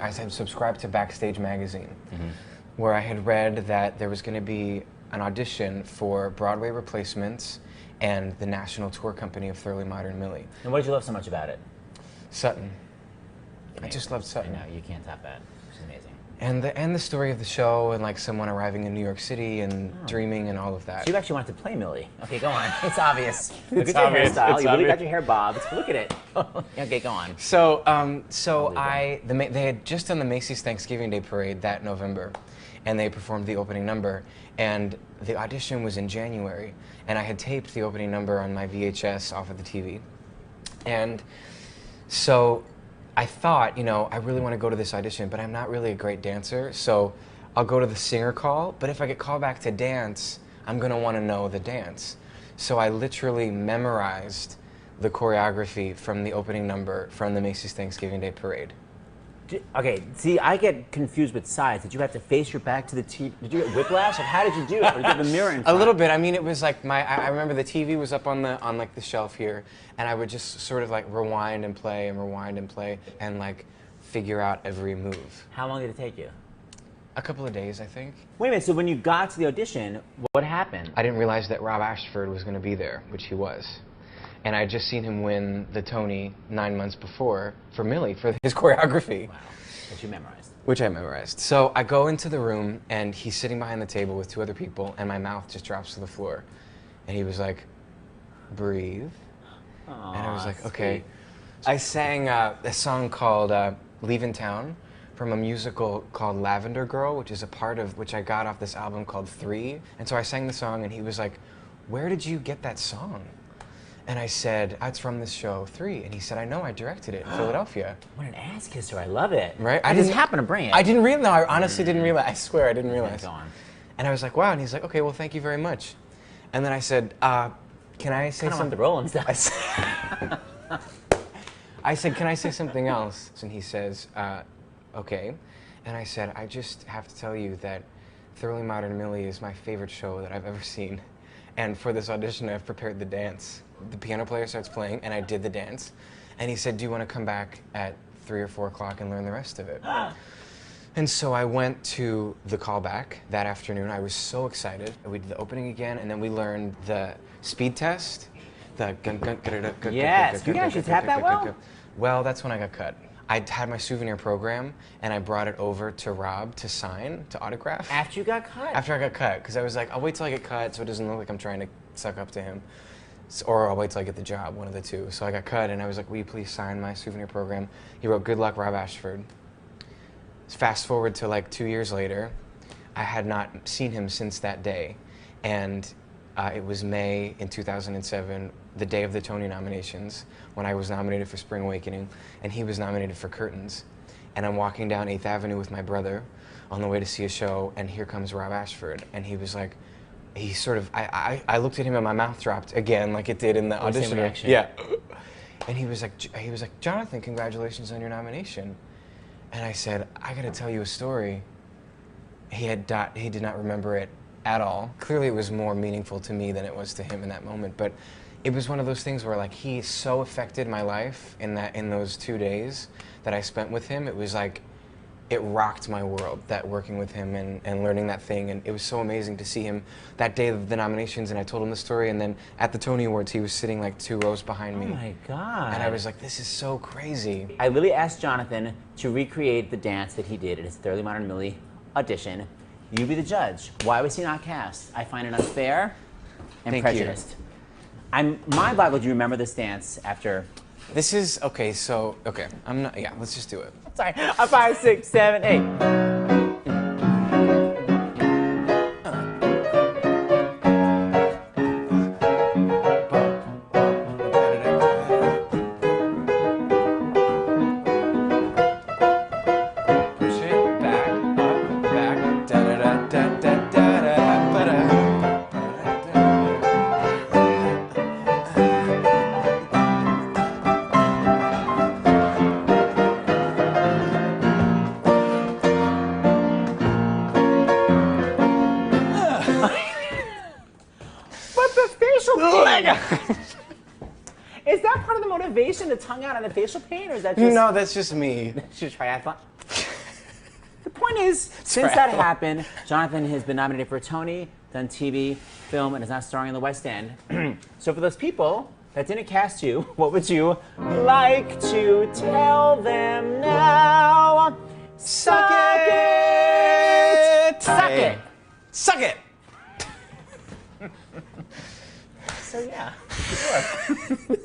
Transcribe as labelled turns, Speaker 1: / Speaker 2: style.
Speaker 1: I had subscribed to Backstage magazine, where I had read that there was going to be an audition for Broadway replacements and the national tour company of Thoroughly Modern Millie.
Speaker 2: And what did you love so much about it?
Speaker 1: Sutton. I just loved Sutton.
Speaker 2: I know, you can't top that. It's amazing.
Speaker 1: And the story of the show, and like someone arriving in New York City and dreaming and all of that.
Speaker 2: So you actually wanted to play Millie. Okay, go on. It's obvious. Look
Speaker 1: It's
Speaker 2: at
Speaker 1: obvious.
Speaker 2: your hairstyle.
Speaker 1: It's
Speaker 2: You really
Speaker 1: obvious.
Speaker 2: got your hair bobbed. Look at it. Okay, go on.
Speaker 1: So, they had just done the Macy's Thanksgiving Day Parade that November, and they performed the opening number, and the audition was in January, and I had taped the opening number on my VHS off of the TV, and so I thought, you know, I really want to go to this audition, but I'm not really a great dancer, so I'll go to the singer call, but if I get called back to dance, I'm going to want to know the dance. So I literally memorized the choreography from the opening number from the Macy's Thanksgiving Day Parade.
Speaker 2: Okay, see, I get confused with sides. Did you have to face your back to the TV? Did you get whiplash? Or how did you do it? Or did you have a mirror in front?
Speaker 1: A little bit. I mean, it was like I remember the TV was up on like the shelf here, and I would just sort of like rewind and play and like figure out every move.
Speaker 2: How long did it take you?
Speaker 1: A couple of days, I think.
Speaker 2: Wait a minute, so when you got to the audition, what happened?
Speaker 1: I didn't realize that Rob Ashford was going to be there, which he was. And I had just seen him win the Tony 9 months before for Millie, for his choreography.
Speaker 2: Wow, that you memorized.
Speaker 1: Which I memorized. So I go into the room, and he's sitting behind the table with 2 other people, and my mouth just drops to the floor. And he was like, breathe.
Speaker 2: Aww,
Speaker 1: And I was like,
Speaker 2: sweet.
Speaker 1: okay. I sang a song called Leavin' Town from a musical called Lavender Girl, which is a part of, which I got off this album called 3. And so I sang the song, and he was like, where did you get that song? And I said, it's from this show, 3. And he said, I know, I directed it in Philadelphia.
Speaker 2: What an ass kisser, I love it.
Speaker 1: Right?
Speaker 2: I just happened to bring it.
Speaker 1: I didn't realize, no, I honestly didn't realize. I swear, I didn't realize.
Speaker 2: Go on.
Speaker 1: And I was like, wow. And he's like, okay, well, thank you very much. And then I said, can I say
Speaker 2: I don't want
Speaker 1: something?
Speaker 2: the role and stuff.
Speaker 1: I said, can I say something else? And he says, okay. And I said, I just have to tell you that Thoroughly Modern Millie is my favorite show that I've ever seen. And for this audition, I've prepared the dance. The piano player starts playing, and I did the dance. And he said, do you want to come back at 3 or 4 o'clock and learn the rest of it? And so I went to the callback that afternoon. I was so excited. We did the opening again, and then we learned the speed test. The
Speaker 2: Yes, you can actually tap that well?
Speaker 1: Well, that's when I got cut. I had my souvenir program, and I brought it over to Rob to sign, to autograph.
Speaker 2: After you got cut?
Speaker 1: After I got cut, because I was like, I'll wait till I get cut so it doesn't look like I'm trying to suck up to him. Or I'll wait till I get the job, one of the two. So I got cut, and I was like, will you please sign my souvenir program? He wrote, good luck, Rob Ashford. Fast forward to like 2 years later, I had not seen him since that day. And it was May in 2007, the day of the Tony nominations, when I was nominated for Spring Awakening, and he was nominated for Curtains. And I'm walking down 8th Avenue with my brother on the way to see a show, and here comes Rob Ashford. And he was like, he sort of, I looked at him and my mouth dropped again, like it did in the audition.
Speaker 2: Reaction.
Speaker 1: Yeah. And he was like, Jonathan, congratulations on your nomination. And I said, I gotta tell you a story. He did not remember it at all. Clearly it was more meaningful to me than it was to him in that moment, but it was one of those things where like he so affected my life in those 2 days that I spent with him. It was like, it rocked my world, that working with him and learning that thing, and it was so amazing to see him that day of the nominations, and I told him the story, and then at the Tony Awards he was sitting like 2 rows behind me.
Speaker 2: Oh my God.
Speaker 1: And I was like, this is so crazy.
Speaker 2: I literally asked Jonathan to recreate the dance that he did at his Thoroughly Modern Millie audition. You be the judge. Why was he not cast? I find it unfair and
Speaker 1: Thank
Speaker 2: prejudiced. I'm mind boggled you remember this dance after.
Speaker 1: This is, okay, so, okay, yeah, let's just do it.
Speaker 2: Sorry, 5, 6, 7, 8. Is that part of the motivation, the tongue out on the facial paint, or is that just...
Speaker 1: No, that's just me.
Speaker 2: That's just triathlon? point is, since that happened, Jonathan has been nominated for a Tony, done TV, film, and is now starring in the West End. So for those people that didn't cast you, what would you like to tell them now? Suck it! Suck it!
Speaker 1: Suck it!
Speaker 2: So yeah, good work.